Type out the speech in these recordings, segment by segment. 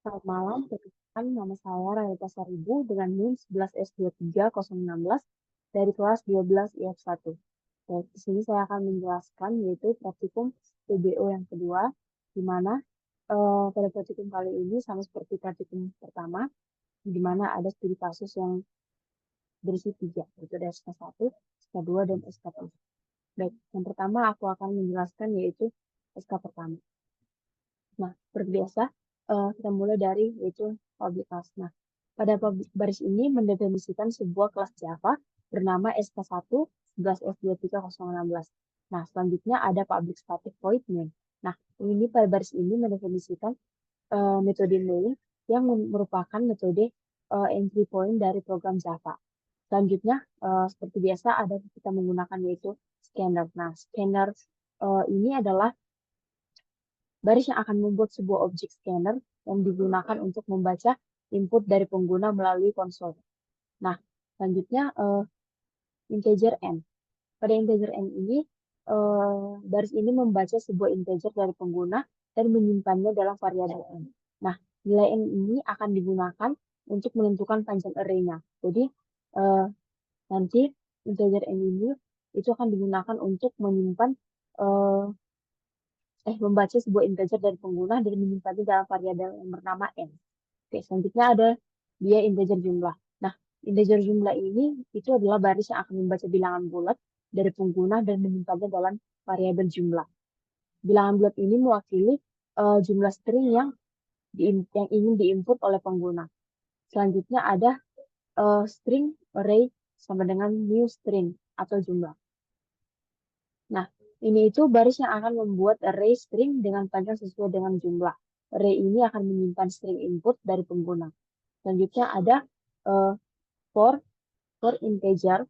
Selamat malam, perkenalkan nama saya Rayata Saribu dengan NIM 11S23016 dari kelas 12 IF1. Baik, di sini saya akan menjelaskan yaitu praktikum PBO yang kedua, di mana pada praktikum kali ini sama seperti praktikum pertama, di mana ada studi kasus yang berisi 3, yaitu ada SK1, SK2, dan SK3. Baik, yang pertama aku akan menjelaskan yaitu SK pertama. Nah, seperti biasa, kita mulai dari yaitu public class. Nah, pada baris ini mendefinisikan sebuah kelas Java bernama SK1 11S23016. Nah, selanjutnya ada public static void main. Nah, ini pada baris ini mendefinisikan metode main yang merupakan metode entry point dari program Java. Selanjutnya, seperti biasa ada kita menggunakan yaitu scanner. Nah, scanner ini adalah baris yang akan membuat sebuah objek scanner yang digunakan untuk membaca input dari pengguna melalui konsol. Nah, selanjutnya integer n. Pada integer n ini, baris ini membaca sebuah integer dari pengguna dan menyimpannya dalam variabel n. Nah, nilai n ini akan digunakan untuk menentukan panjang array-nya. Jadi, nanti integer n ini itu akan digunakan untuk menyimpan membaca sebuah integer dari pengguna dan menyimpannya dalam variabel yang bernama n. Oke, selanjutnya ada dia integer jumlah. Nah, integer jumlah ini itu adalah baris yang akan membaca bilangan bulat dari pengguna dan menyimpannya dalam variabel jumlah. Bilangan bulat ini mewakili jumlah string yang ingin diinput oleh pengguna. Selanjutnya ada string array sama dengan new string atau jumlah. Nah, ini itu baris yang akan membuat array string dengan panjang sesuai dengan jumlah. Array ini akan menyimpan string input dari pengguna. Selanjutnya ada for integer,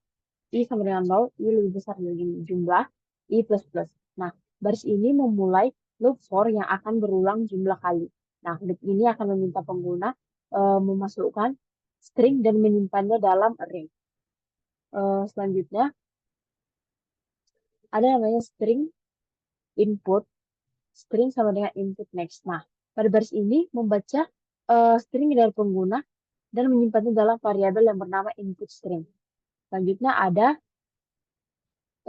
i sama dengan 0, i lebih besar dari jumlah, i plus plus. Nah, baris ini memulai loop for yang akan berulang jumlah kali. Nah, loop ini akan meminta pengguna memasukkan string dan menyimpannya dalam array. Selanjutnya, ada namanya string input, string sama dengan input next. Nah, pada baris ini membaca string dari pengguna dan menyimpannya dalam variabel yang bernama input string. Selanjutnya ada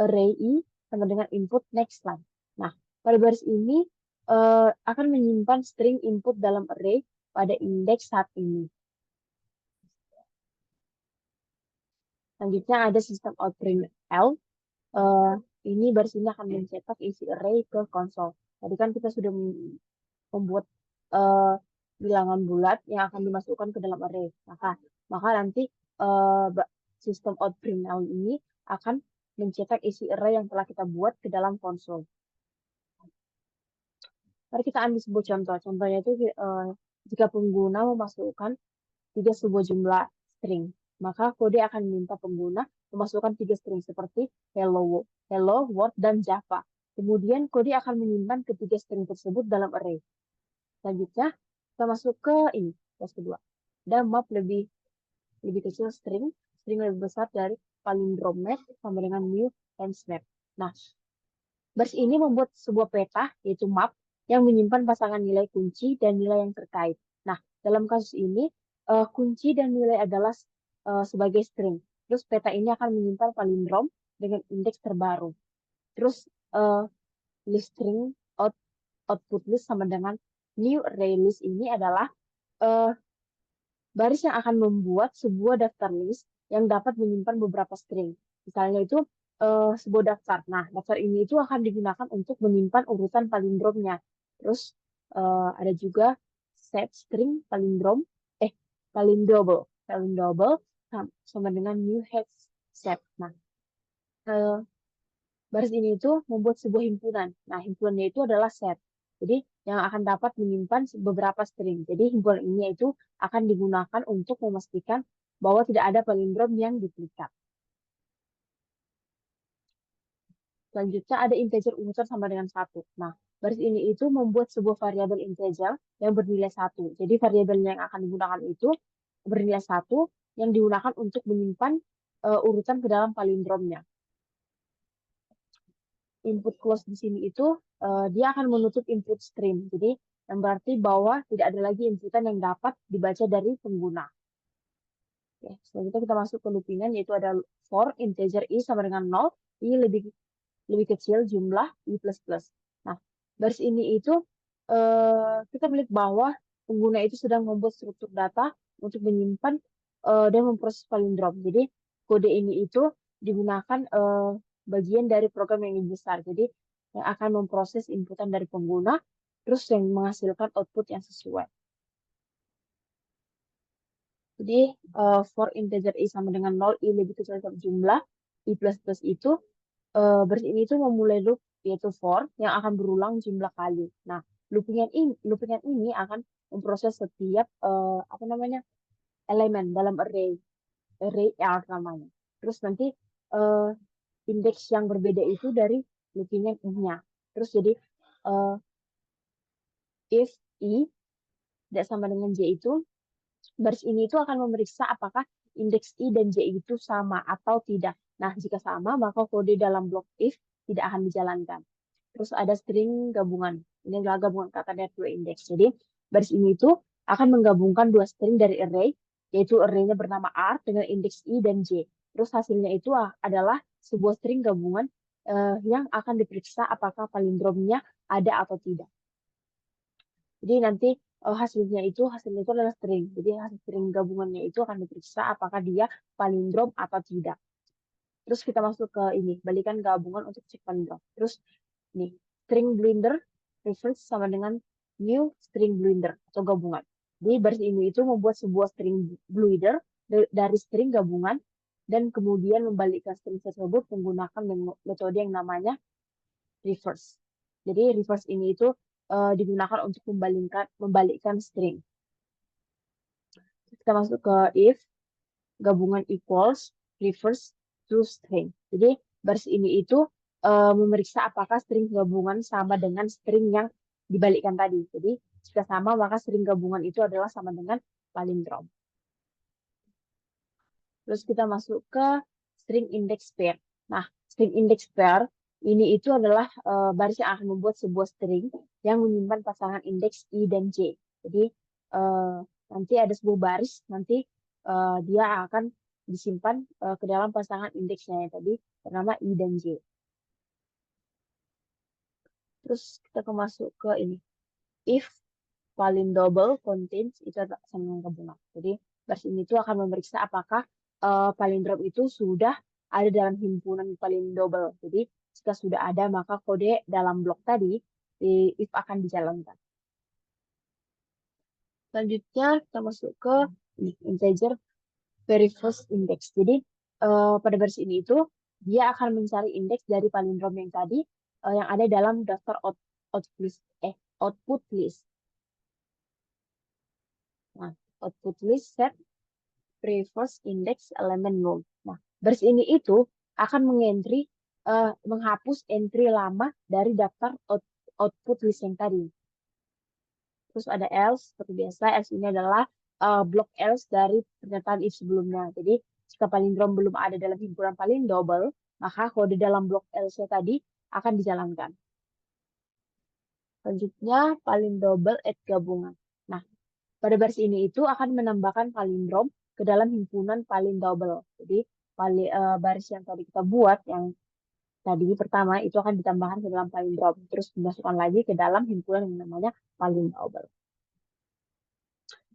array i sama dengan input next line. Nah, pada baris ini akan menyimpan string input dalam array pada indeks saat ini. Selanjutnya ada sistem out print L. Ini baris ini akan mencetak isi array ke konsol. Tadi kan kita sudah membuat bilangan bulat yang akan dimasukkan ke dalam array. Maka nanti sistem out print L ini akan mencetak isi array yang telah kita buat ke dalam konsol. Mari kita ambil sebuah contoh. Contohnya itu jika pengguna memasukkan 3 sebuah jumlah string, maka kode akan meminta pengguna memasukkan 3 string seperti hello, world, dan java. Kemudian kode akan menyimpan ketiga string tersebut dalam array. Selanjutnya kita masuk ke ini, kelas kedua. Dan map lebih kecil string lebih besar dari palindrome map sama dengan new and snap. Nah, baris ini membuat sebuah peta, yaitu map, yang menyimpan pasangan nilai kunci dan nilai yang terkait. Nah, dalam kasus ini, kunci dan nilai adalah sebagai string. Terus peta ini akan menyimpan palindrome dengan indeks terbaru. Terus list string output list sama dengan new array list ini adalah baris yang akan membuat sebuah daftar list yang dapat menyimpan beberapa string. Misalnya itu sebuah daftar. Nah, daftar ini itu akan digunakan untuk menyimpan urutan palindromnya. Terus ada juga set string palindrome, palindrome sama dengan new head set. Nah, baris ini itu membuat sebuah himpunan. Nah, himpunannya itu adalah set. Jadi, yang akan dapat menyimpan beberapa string. Jadi, himpunan ini itu akan digunakan untuk memastikan bahwa tidak ada palindrom yang duplikat. Selanjutnya ada integer urutan sama dengan 1. Nah, baris ini itu membuat sebuah variabel integer yang bernilai 1. Jadi, variabel yang akan digunakan itu bernilai 1 yang digunakan untuk menyimpan urutan ke dalam palindromnya. input close di sini itu dia akan menutup input stream. Jadi yang berarti bahwa tidak ada lagi inputan yang dapat dibaca dari pengguna. Oke, selanjutnya kita masuk ke loopingan, yaitu ada for integer i sama dengan 0, i lebih kecil jumlah i plus plus. Nah, baris ini itu kita melihat bahwa pengguna itu sedang membuat struktur data untuk menyimpan dan memproses palindrom. Jadi kode ini itu digunakan bagian dari program yang lebih besar. Jadi yang akan memproses inputan dari pengguna, terus yang menghasilkan output yang sesuai. Jadi for integer i sama dengan 0, i lebih kecil dari jumlah i plus plus itu baris ini itu memulai loop yaitu for yang akan berulang jumlah kali. Nah, loopingan ini akan memproses setiap apa namanya elemen dalam array R namanya. Terus nanti uh, indeks yang berbeda itu dari loopingan i-nya. Terus jadi uh, if i tidak sama dengan j itu, baris ini itu akan memeriksa apakah indeks i dan j itu sama atau tidak. Nah, jika sama, maka kode dalam blok if tidak akan dijalankan. Terus ada string gabungan. Ini adalah gabungan kata dari dua indeks. Jadi, baris ini itu akan menggabungkan dua string dari array, yaitu array-nya bernama R dengan indeks i dan j. Terus hasilnya itu adalah sebuah string gabungan yang akan diperiksa apakah palindromnya ada atau tidak. Jadi nanti hasilnya itu adalah string. Jadi hasil string gabungannya itu akan diperiksa apakah dia palindrom atau tidak. Terus kita masuk ke ini, balikan gabungan untuk cek palindrom. Terus nih, string blinder reverse sama dengan new string blinder atau gabungan. Jadi baris ini itu membuat sebuah string blinder dari string gabungan dan kemudian membalikkan string tersebut menggunakan metode yang namanya reverse. Jadi reverse ini itu digunakan untuk membalikkan string. Kita masuk ke if gabungan equals reverse to string. Jadi baris ini itu memeriksa apakah string gabungan sama dengan string yang dibalikkan tadi. Jadi jika sama maka string gabungan itu adalah sama dengan palindrom. Terus kita masuk ke string index pair. Nah, string index pair ini itu adalah baris yang akan membuat sebuah string yang menyimpan pasangan indeks i dan j. Jadi nanti ada sebuah baris, nanti dia akan disimpan ke dalam pasangan indeksnya yang tadi bernama i dan j. Terus kita masuk ke ini. If palindrome contains itu adalah sama gabungan. Jadi baris ini tuh akan memeriksa apakah palindrom itu sudah ada dalam himpunan palindrome. Jadi jika sudah ada maka kode dalam blok tadi if akan dijalankan. Selanjutnya kita masuk ke integer very first index. Jadi pada baris ini itu dia akan mencari indeks dari palindrom yang tadi yang ada dalam daftar output list. Nah, output list set previous index element null. Nah, baris ini itu akan menghapus entry lama dari daftar output list yang tadi. Terus ada else, seperti biasa, else ini adalah blok else dari pernyataan if sebelumnya. Jadi, jika palindrom belum ada dalam himpunan palindrome, maka kode dalam blok else tadi akan dijalankan. Selanjutnya, palindrome add gabungan. Nah, pada baris ini itu akan menambahkan palindrom ke dalam himpunan palindrome. Jadi, baris yang tadi kita buat, yang tadi pertama, itu akan ditambahkan ke dalam palindrom. Terus dimasukkan lagi ke dalam himpunan yang namanya palindrome.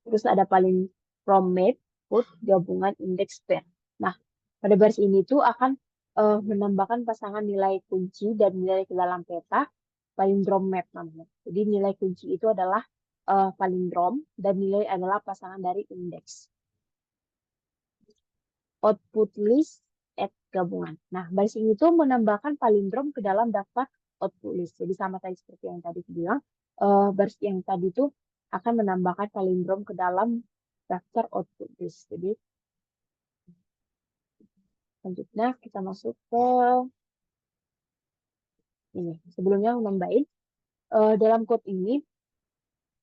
Terus ada palindrom map, put gabungan index pair. Nah, pada baris ini tuh akan menambahkan pasangan nilai kunci dan nilai ke dalam peta palindrom map namanya. Jadi nilai kunci itu adalah palindrom dan nilai adalah pasangan dari indeks. Output list add gabungan. Nah, baris ini tuh menambahkan palindrom ke dalam daftar output list. Jadi sama tadi seperti yang tadi bilang, baris yang tadi tuh akan menambahkan palindrom ke dalam daftar output list. Jadi selanjutnya kita masuk ke ini. Sebelumnya nambahin dalam code ini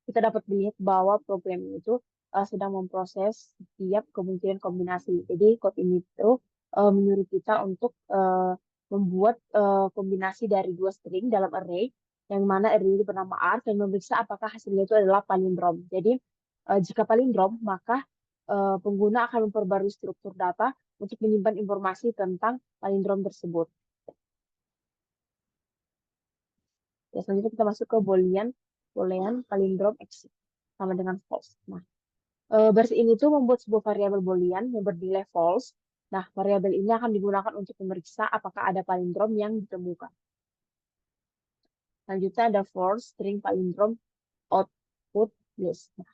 kita dapat melihat bahwa program itu sedang memproses setiap kemungkinan kombinasi. Jadi code ini tuh menyuruh kita untuk membuat kombinasi dari dua string dalam array, yang mana array itu bernama arg, dan memeriksa apakah hasilnya itu adalah palindrom. Jadi, jika palindrom, maka pengguna akan memperbarui struktur data untuk menyimpan informasi tentang palindrom tersebut. Ya, selanjutnya kita masuk ke boolean palindrom exist sama dengan false. Nah, baris ini tuh membuat sebuah variabel boolean yang bernilai false. Nah, variabel ini akan digunakan untuk memeriksa apakah ada palindrom yang ditemukan. Selanjutnya ada for string palindrom output list. Nah,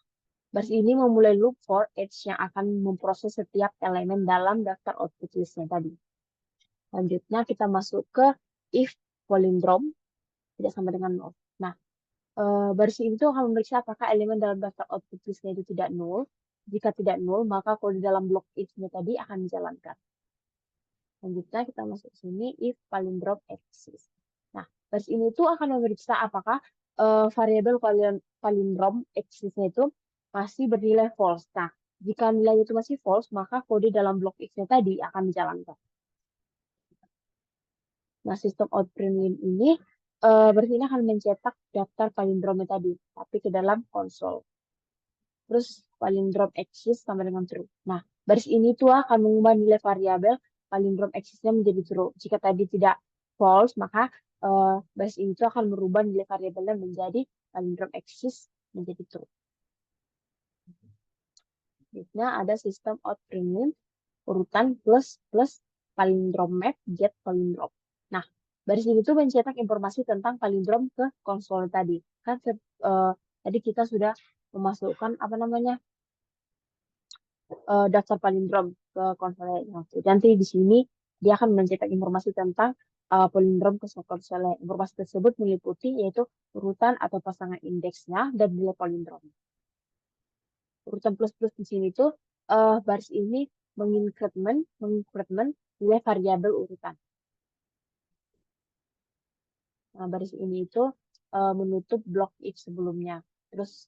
baris ini memulai loop for each yang akan memproses setiap elemen dalam daftar output listnya tadi. Selanjutnya kita masuk ke if palindrom tidak sama dengan null. Nah, baris ini tuh akan memeriksa apakah elemen dalam daftar output listnya itu tidak null. Jika tidak null, maka kode dalam blok if-nya tadi akan dijalankan. Selanjutnya kita masuk ke sini if palindrom exists. Nah, baris ini tuh akan memeriksa apakah variabel palindrom exists-nya itu masih bernilai false. Nah, jika nilainya itu masih false, maka kode dalam blok if-nya tadi akan dijalankan. Nah, sistem out print ini baris ini akan mencetak daftar palindromnya tadi, tapi ke dalam konsol. Terus palindrom exist sama dengan true. Nah, baris ini tuh akan mengubah nilai variabel palindrom exist-nya menjadi true. Jika tadi tidak false, maka baris ini tuh akan merubah nilai variabelnya menjadi palindrom exist menjadi true. Selanjutnya ada sistem out print urutan plus plus palindrom map get palindrom. Nah, baris ini tuh mencetak informasi tentang palindrom ke konsol tadi. Kan tadi kita sudah memasukkan apa namanya daftar palindrom ke konsolnya. Nanti di sini dia akan mencetak informasi tentang palindrom ke konsolnya. Informasi tersebut meliputi yaitu urutan atau pasangan indeksnya dan nilai palindrom. Urutan plus-plus di sini tuh baris ini mengincrement nilai variabel urutan. Nah, baris ini itu menutup blok if sebelumnya. Terus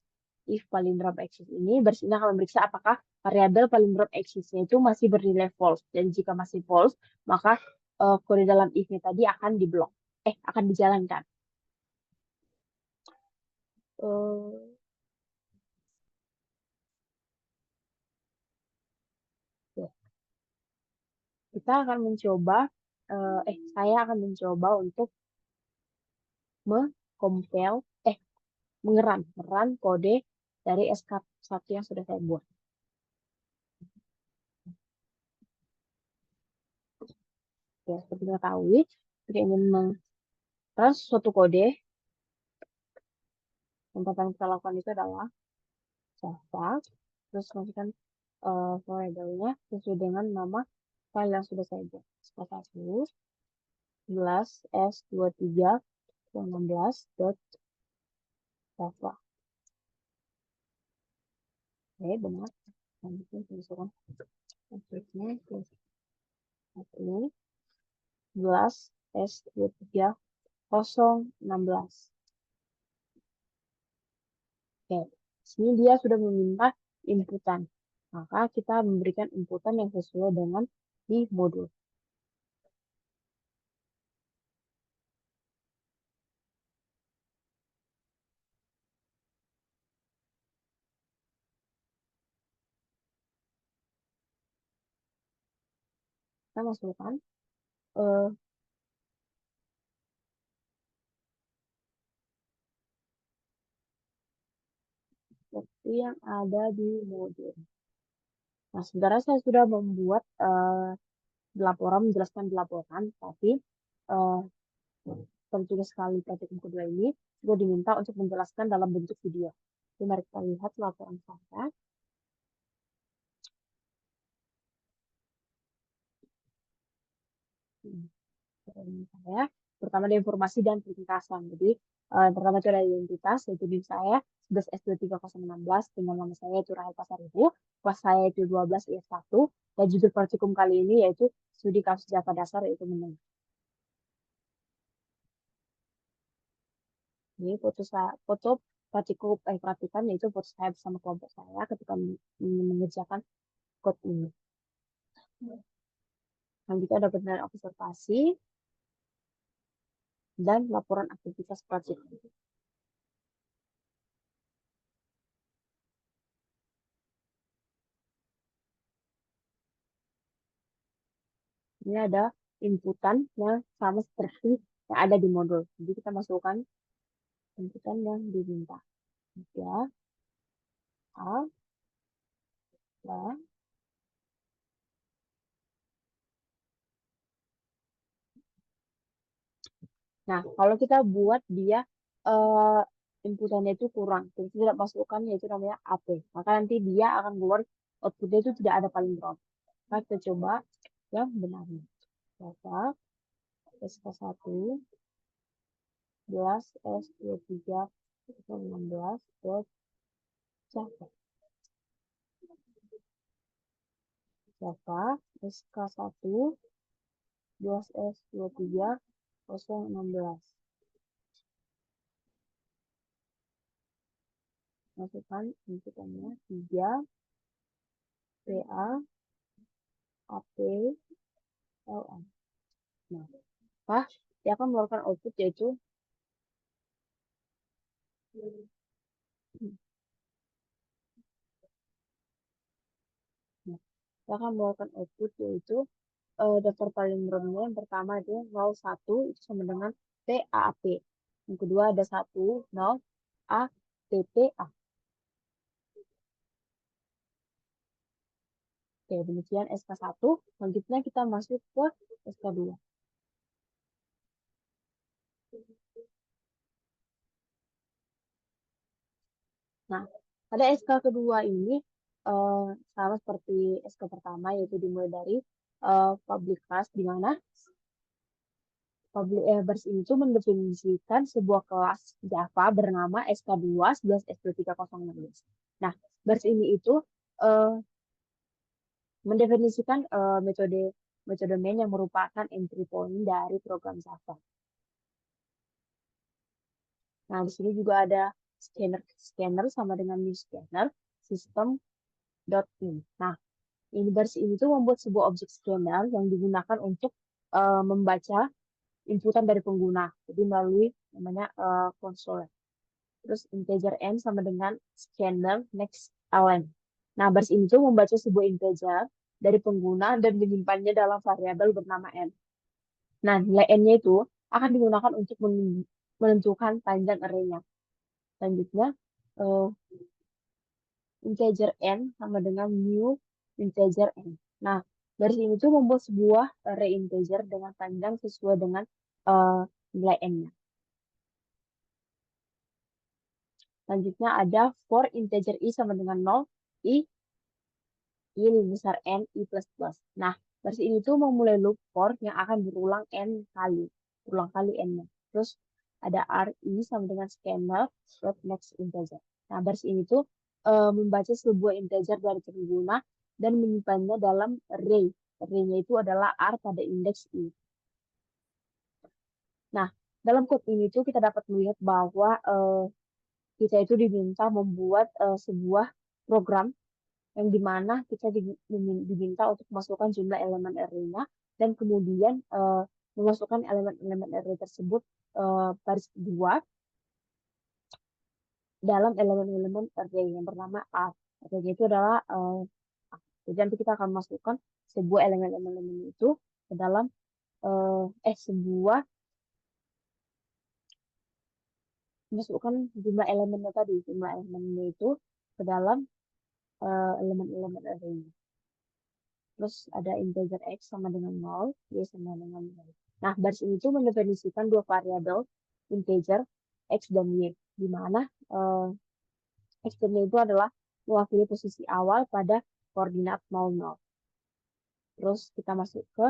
if palindrom exist ini, baris ini akan memeriksa apakah variabel palindrom exist-nya itu masih bernilai false. Dan jika masih false, maka kode dalam if-nya tadi akan diblok. Akan dijalankan. Kita akan mencoba, saya akan mencoba untuk mengeran kode dari SK1 yang sudah saya buat. Ya, seperti kita ketahui, jika ingin mengeran suatu kode, yang pertama kita lakukan itu adalah Java, terus masukkan variabelnya sesuai dengan nama file yang sudah saya buat. SK1, 11, S23, 16.java. Oke, benar. Lanjutnya masukkan maksudnya plus 1, 11, S23, 016. Oke, sini dia sudah meminta inputan. Maka kita memberikan inputan yang sesuai dengan di modul. Kita masukkan seperti yang ada di modul. Nah, sebenarnya saya sudah membuat laporan, menjelaskan di laporan, tapi tentunya sekali praktikum kedua ini juga diminta untuk menjelaskan dalam bentuk video. Jadi mari kita lihat laporan saya. Saya pertama ada informasi dan ringkasan. Jadi pertama itu ada identitas, yaitu NIM saya 11S23016 dengan nama saya itu Rahel Pasaribu, kelas saya itu 12 IF1, dan judul praktikum kali ini yaitu studi kasus Java dasar yaitu menengah. Ini foto praktikum yaitu foto saya bersama kelompok saya ketika mengerjakan code ini. Selanjutnya ada penilaian observasi. dan laporan aktivitas praktik. Ini ada inputan yang sama seperti yang ada di modul. Jadi kita masukkan inputan yang diminta. Ya, A, B. Nah, kalau kita buat dia inputannya itu kurang, kita tidak masukkan yaitu namanya AP. Maka nanti dia akan keluar outputnya itu tidak ada palindrom. Maka kita coba yang benarnya. Dapat SK1 belas S23 16 dot Java. Java SK1 belas S23 016. Masukkan inputannya 3 PA AP LM. Nah, dia akan mengeluarkan output yaitu dia akan mengeluarkan output yaitu daftar palindromnya yang pertama itu 01 itu sama dengan PAP. Yang kedua ada 1 0 ATTA. Oke, demikian SK1. Selanjutnya kita masuk ke SK2. Nah, pada SK kedua ini sama seperti SK pertama, yaitu dimulai dari public class, di mana public bers itu mendefinisikan sebuah kelas Java bernama SK2 11 S23016. Nah, bers ini itu mendefinisikan metode main yang merupakan entry point dari program Java. Nah, di sini juga ada scanner sama dengan new scanner system.in. Nah, ini versi ini tuh membuat sebuah objek scanner yang digunakan untuk membaca inputan dari pengguna. Jadi melalui namanya console. Terus integer n sama dengan scanner next ln. Nah, versi ini tuh membaca sebuah integer dari pengguna dan menyimpannya dalam variabel bernama n. Nah, nilai n-nya itu akan digunakan untuk menentukan panjang array-nya. Selanjutnya, integer n sama dengan new integer n. Nah, dari sini tuh membuat sebuah array integer dengan panjang sesuai dengan nilai n-nya. Selanjutnya ada for integer i sama dengan 0, i lebih besar n, i plus plus. Nah, dari sini tuh memulai loop for yang akan berulang n kali. Berulang kali n-nya. Terus ada ri sama dengan scanner dot next integer. Nah, dari sini tuh membaca sebuah integer dari pengguna dan menyimpannya dalam array. Array-nya itu adalah r pada indeks i. Nah, dalam code ini tuh kita dapat melihat bahwa kita itu diminta membuat sebuah program yang dimana kita diminta untuk memasukkan jumlah elemen array-nya dan kemudian memasukkan elemen-elemen array tersebut baris kedua dalam elemen-elemen array yang bernama A. Array itu adalah jadi nanti kita akan masukkan sebuah elemen-elemen itu ke dalam sebuah masukkan jumlah elemennya tadi, jumlah elemennya itu ke dalam elemen-elemen array. Terus ada integer x sama dengan 0, y sama dengan 0. Nah, baris ini tuh mendefinisikan dua variabel integer x dan y, di mana x dan y itu adalah mewakili posisi awal pada koordinat 0, 0. Terus kita masuk ke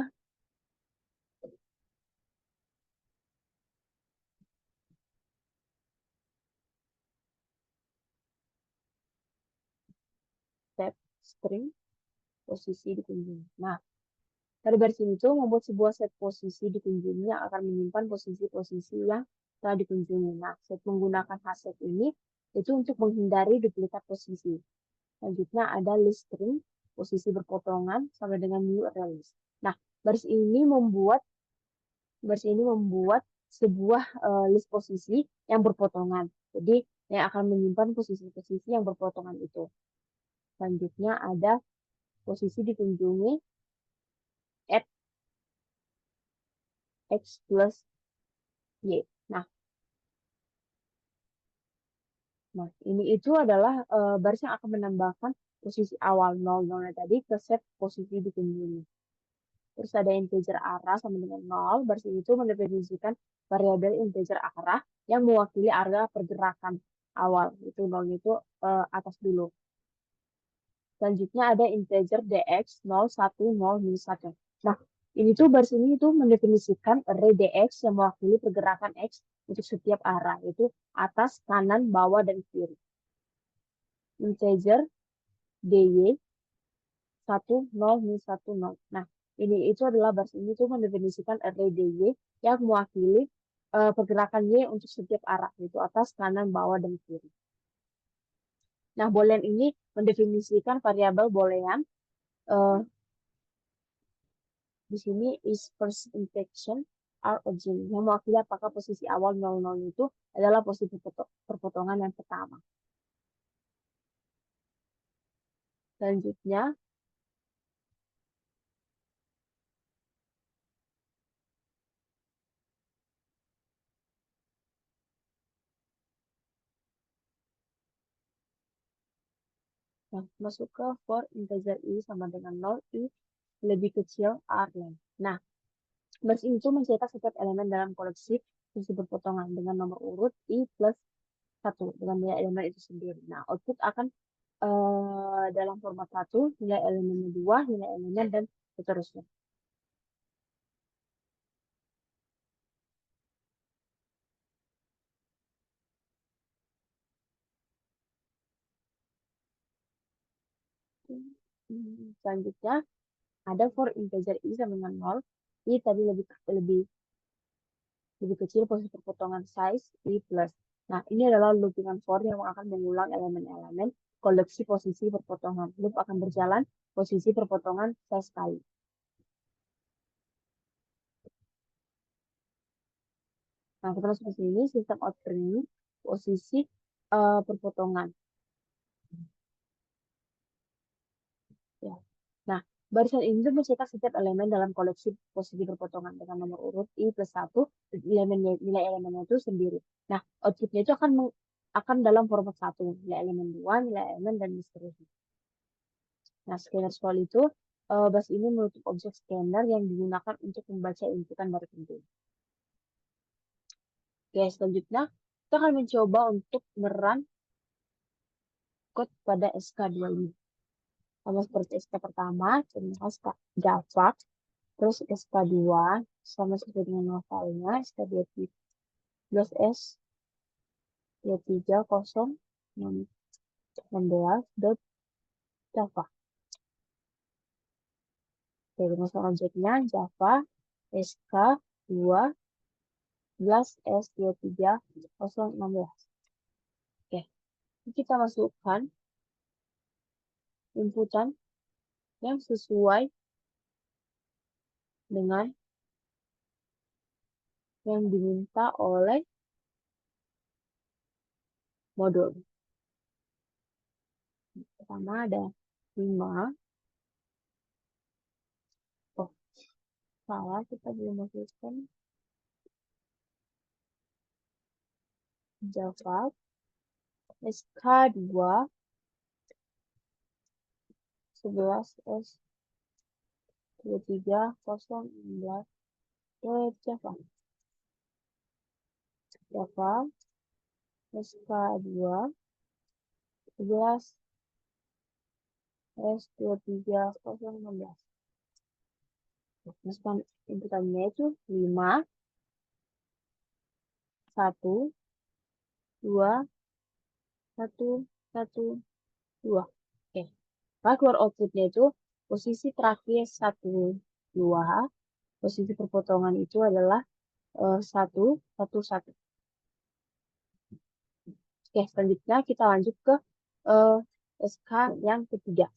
step string posisi dikunjungi. Nah, dari baris ini tuh membuat sebuah set posisi dikunjungi yang akan menyimpan posisi-posisi yang telah dikunjungi. Nah, set menggunakan hasset ini itu untuk menghindari duplikat posisi. Selanjutnya ada list string, posisi berpotongan sama dengan new array list. Nah, baris ini membuat sebuah list posisi yang berpotongan. Jadi yang akan menyimpan posisi-posisi yang berpotongan itu. Selanjutnya ada posisi dikunjungi at x plus y. Nah, ini itu adalah baris yang akan menambahkan posisi awal 0 tadi ke set posisi dikunjungi. Terus ada integer arah sama dengan 0. Baris itu mendefinisikan variabel integer arah yang mewakili arah pergerakan awal. Itu 0 itu atas dulu. Selanjutnya ada integer dx 0, 1, 0, minus 1. Nah, ini tuh baris ini itu mendefinisikan array dx yang mewakili pergerakan x untuk setiap arah. Itu atas, kanan, bawah, dan kiri. Integer dy 1, 0, minus 1, 0. Nah, ini itu adalah baris ini tuh mendefinisikan array dy yang mewakili pergerakan y untuk setiap arah. Itu atas, kanan, bawah, dan kiri. Nah, boolean ini mendefinisikan variabel boolean di sini is first inflection are origin yang mewakili apakah posisi awal 00 itu adalah posisi perpotongan yang pertama. Selanjutnya masuk ke for integer i sama dengan 0, i lebih kecil r lain. Nah, baris ini itu mencetak setiap elemen dalam koleksi posisi berpotongan dengan nomor urut i plus 1 dengan nilai elemen itu sendiri. Nah, output akan dalam format 1, nilai elemennya 2, nilai elemen, dan seterusnya. Selanjutnya, ada for integer i sama dengan 0, i tadi lebih kecil posisi perpotongan size i plus. Nah, ini adalah loopingan for yang akan mengulang elemen-elemen koleksi posisi perpotongan. Loop akan berjalan posisi perpotongan sekali. Nah, kita masuk ke sini, sistem out ini posisi perpotongan. Ya. Nah, barisan ini tuh mencetak setiap elemen dalam koleksi posisi perpotongan dengan nomor urut i plus 1, nilai elemennya itu sendiri. Nah, outputnya itu akan dalam format 1, nilai elemen 2, nilai elemen, dan seterusnya. Nah, scanner scroll itu, bus ini menutup objek scanner yang digunakan untuk membaca inputan dari pengguna. Oke, selanjutnya kita akan mencoba untuk merun code pada SK2 ini. Sama seperti SK pertama, SK Java, terus SK2, sama seperti dengan novelnya, SK12S 23016.java. Oke, masuk objeknya Java SK2 S23016. Oke, kita masukkan inputan yang sesuai dengan yang diminta oleh modul. Pertama ada 5. Oh, salah, kita belum masukkan Java SK2 11S 23016 Java. Java SK2 11 S23016. Masukkan inputannya itu 5, 1, 2, 1, 1, 2. Oke. Maka keluar outputnya itu posisi terakhir 1, 2. Posisi perpotongan itu adalah 1, 1, 1. Oke, selanjutnya kita lanjut ke SK yang ketiga.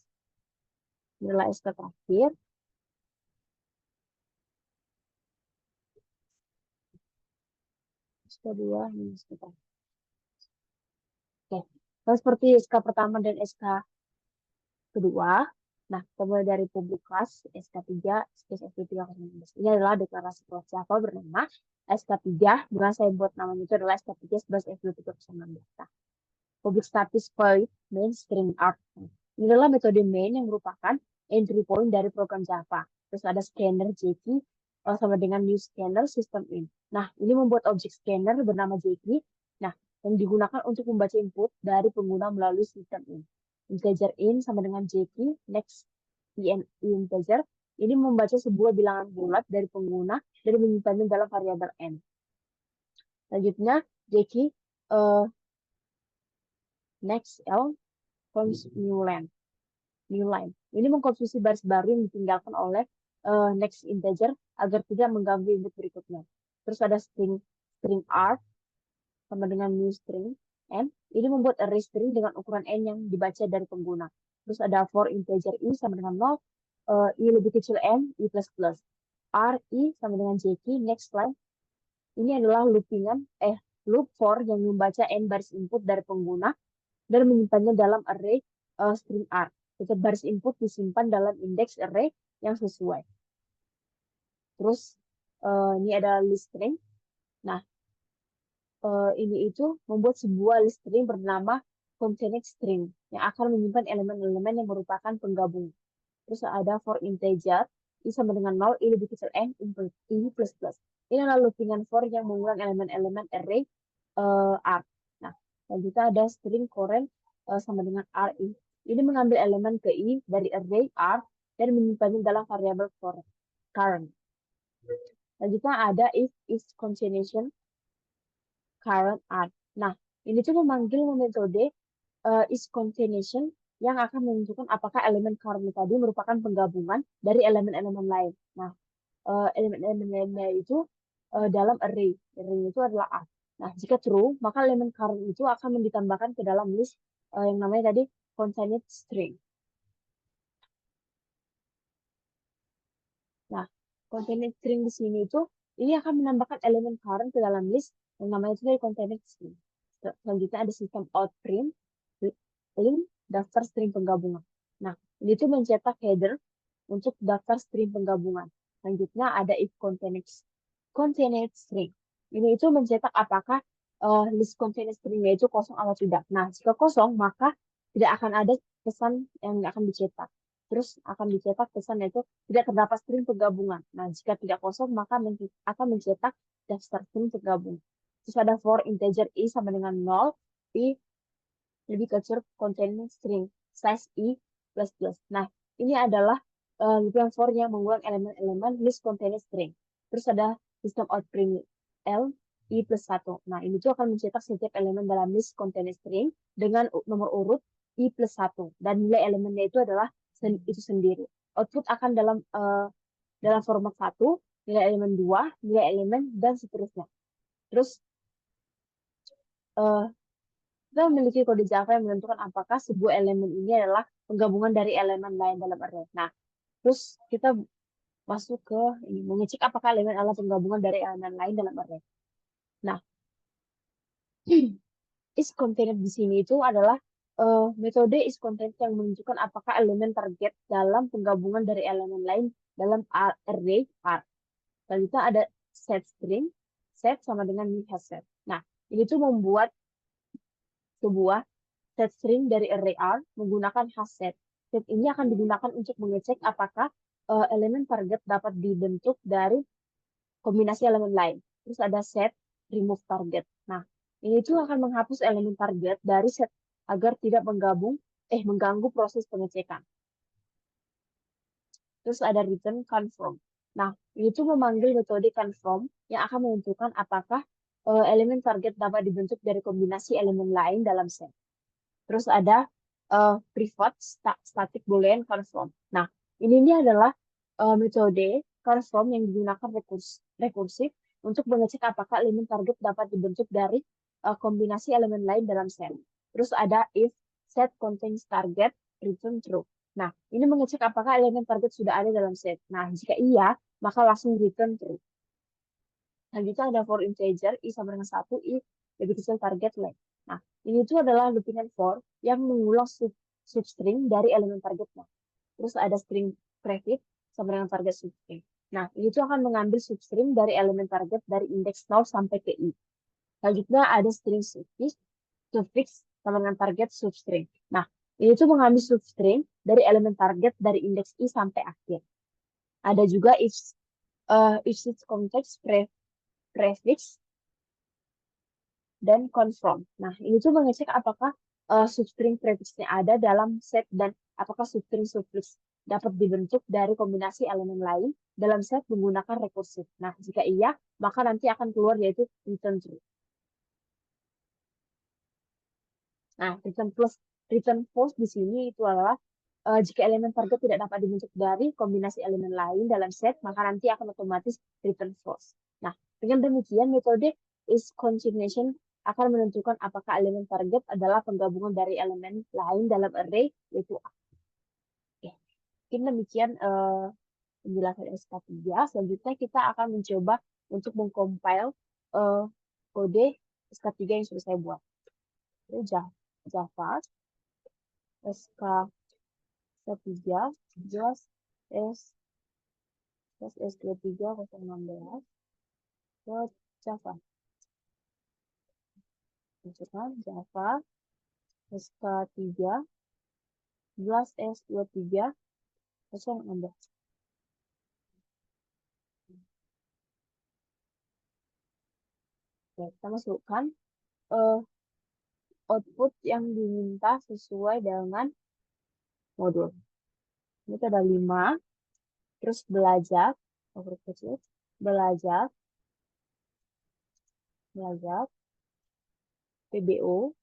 Inilah SK terakhir. SK2 minus SK. Oke. Nah, seperti SK pertama dan SK kedua. Nah, kita mulai dari public class SK3, space SK3. Ini adalah deklarasi kelas Java bernama SK3. Bukan saya buat namanya itu adalah SK3 11 S2316. Nah, public static void main string art. Ini adalah metode main yang merupakan entry point dari program Java. Terus ada scanner JK sama dengan new scanner system in. Nah, ini membuat objek scanner bernama JK. Nah, yang digunakan untuk membaca input dari pengguna melalui sistem in. Integer in sama dengan JK, next integer. Ini membaca sebuah bilangan bulat dari pengguna dan menyimpannya dalam variabel n. Selanjutnya, JK next L const new line. Ini mengkonsumsi baris baru yang ditinggalkan oleh next integer agar tidak mengganggu input berikutnya. Terus ada string art sama dengan new string n. Ini membuat array string dengan ukuran n yang dibaca dari pengguna. Terus ada for integer i sama dengan 0, i lebih kecil n, i plus plus. R, i sama dengan jk, next line. Ini adalah loop for yang membaca n baris input dari pengguna dan menyimpannya dalam array string r. Setiap baris input disimpan dalam indeks array yang sesuai. Terus ini ada list string. Nah, ini itu membuat sebuah list string bernama contained string yang akan menyimpan elemen-elemen yang merupakan penggabung. Terus ada for integer, i sama dengan 0, i lebih kecil n, i plus plus. Ini adalah loopingan for yang mengulang elemen-elemen array r. Nah, selanjutnya ada string current sama dengan ri. Ini mengambil elemen ke i dari array r dan menyimpannya dalam variabel current. Selanjutnya ada if is concatenation current r. Nah, ini tuh memanggil metode is concatenation yang akan menunjukkan apakah elemen current tadi merupakan penggabungan dari elemen-elemen lain. Nah, elemen-elemen lainnya itu dalam array. Array itu adalah R. Nah, jika true, maka elemen current itu akan ditambahkan ke dalam list yang namanya tadi contained string. Nah, contained string di sini itu ini akan menambahkan elemen current ke dalam list yang namanya itu dari contained string. Selanjutnya ada sistem outprint, link, daftar string penggabungan. Nah, ini tuh mencetak header untuk daftar string penggabungan. Selanjutnya ada if contained string. Ini itu mencetak apakah list contained stringnya itu kosong atau tidak. Nah, jika kosong, maka tidak akan ada pesan yang akan dicetak. Terus akan dicetak pesan yaitu tidak terdapat string penggabungan. Nah, jika tidak kosong, maka akan mencetak daftar string penggabungan. Terus ada for integer i sama dengan 0, i lebih kecil contained string size i plus plus. Nah, ini adalah looping for yang mengulang elemen-elemen list contained string. Terus ada sistem outprint L i plus 1. Nah, ini juga akan mencetak setiap elemen dalam list contained string dengan nomor urut i plus 1. Dan nilai elemennya itu adalah itu sendiri. Output akan dalam format 1, nilai elemen 2, nilai elemen, dan seterusnya. Terus, kita memiliki kode Java yang menentukan apakah sebuah elemen ini adalah penggabungan dari elemen lain dalam array. Nah, terus kita masuk ke ini, mengecek apakah elemen adalah penggabungan dari elemen lain dalam array. Nah, is contained di sini itu adalah metode is contained yang menunjukkan apakah elemen target dalam penggabungan dari elemen lain dalam array R. Selanjutnya ada set string, set sama dengan has set. Nah, ini tuh membuat sebuah set string dari array R menggunakan hasset. Set ini akan digunakan untuk mengecek apakah elemen target dapat dibentuk dari kombinasi elemen lain. Terus ada set remove target. Nah, ini tuh akan menghapus elemen target dari set agar tidak mengganggu proses pengecekan. Terus ada return confirm. Nah, ini tuh memanggil metode confirm yang akan menentukan apakah elemen target dapat dibentuk dari kombinasi elemen lain dalam set. Terus ada private static boolean confirm. Nah, ini adalah metode confirm yang digunakan rekursif untuk mengecek apakah elemen target dapat dibentuk dari kombinasi elemen lain dalam set. Terus ada if set contains target, return true. Nah, ini mengecek apakah elemen target sudah ada dalam set. Nah, jika iya, maka langsung return true. Selanjutnya ada for integer, i sama dengan 1, i lebih kecil target length. Nah, ini tuh adalah loopingan for yang mengulang substring dari elemen targetnya. Terus ada string prefix sama dengan target substring. Nah, ini tuh akan mengambil substring dari elemen target dari indeks 0 sampai ke i. Selanjutnya ada string suffix sama dengan target substring. Nah, ini tuh mengambil substring dari elemen target dari indeks i sampai akhir. Ada juga if switch context prefix dan confirm. Nah, ini tuh mengecek apakah substring prefixnya ada dalam set dan apakah substring suffix dapat dibentuk dari kombinasi elemen lain dalam set menggunakan rekursif. Nah, jika iya, maka nanti akan keluar yaitu return true. Nah, return false di sini itu adalah jika elemen target tidak dapat dibentuk dari kombinasi elemen lain dalam set, maka nanti akan otomatis return false. Nah, dengan demikian metode is continuation akan menentukan apakah elemen target adalah penggabungan dari elemen lain dalam array, yaitu A. Oke, mungkin demikian penjelasan SK3. Selanjutnya kita akan mencoba untuk mengcompile kode SK3 yang sudah saya buat. Java SK3 jelas S23 ke Java. Masukkan Java SK3 jelas S23 016. Oke, kita masukkan output yang diminta sesuai dengan modul. Ini ada 5. Terus belajar, PBO,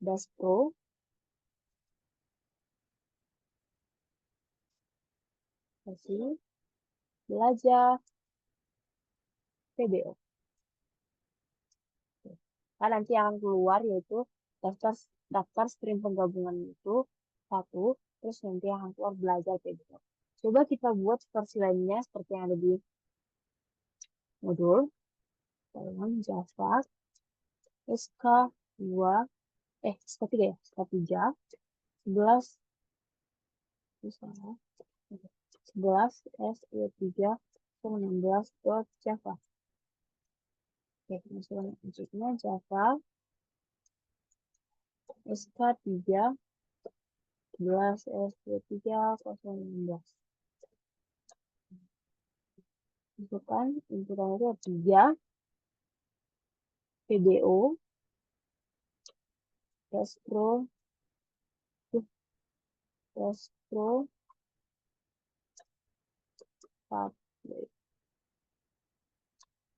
Daspro, belajar, PBO. Nah, nanti akan keluar yaitu daftar string penggabungan itu 1, terus nanti akan keluar belajar PBO. Coba kita buat versi lainnya seperti yang ada di modul. Dalam Java SK3 ya, SK3 11 S23.Java. Oke, maksudnya Java SK3 11 S23.016. Masukkan inputan itu 3 PBO Daspro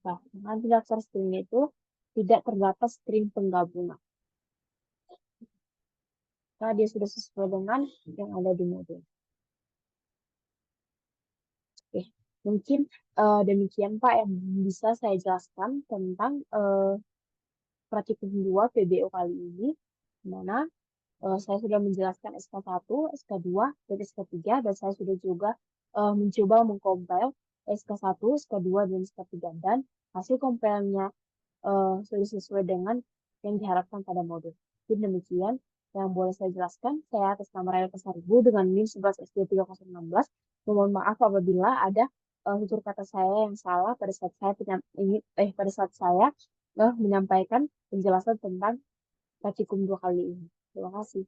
Nah, nanti daftar string itu tidak terdapat string penggabungan. Nah, dia sudah sesuai dengan yang ada di modul. Oke, mungkin demikian Pak yang bisa saya jelaskan tentang praktikum 2 PBO kali ini, di mana saya sudah menjelaskan SK1, SK2, dan SK3, dan saya sudah juga mencoba mengcompile SK1, SK2, dan SK3, dan hasil compile-nya sudah sesuai dengan yang diharapkan pada modul. Jadi demikian yang boleh saya jelaskan. Saya atas nama Raya Pasaribu dengan NIM 11 SD3016. Mohon maaf apabila ada tutur kata saya yang salah pada saat saya menyampaikan penjelasan tentang praktikum 2 kali ini. Terima kasih.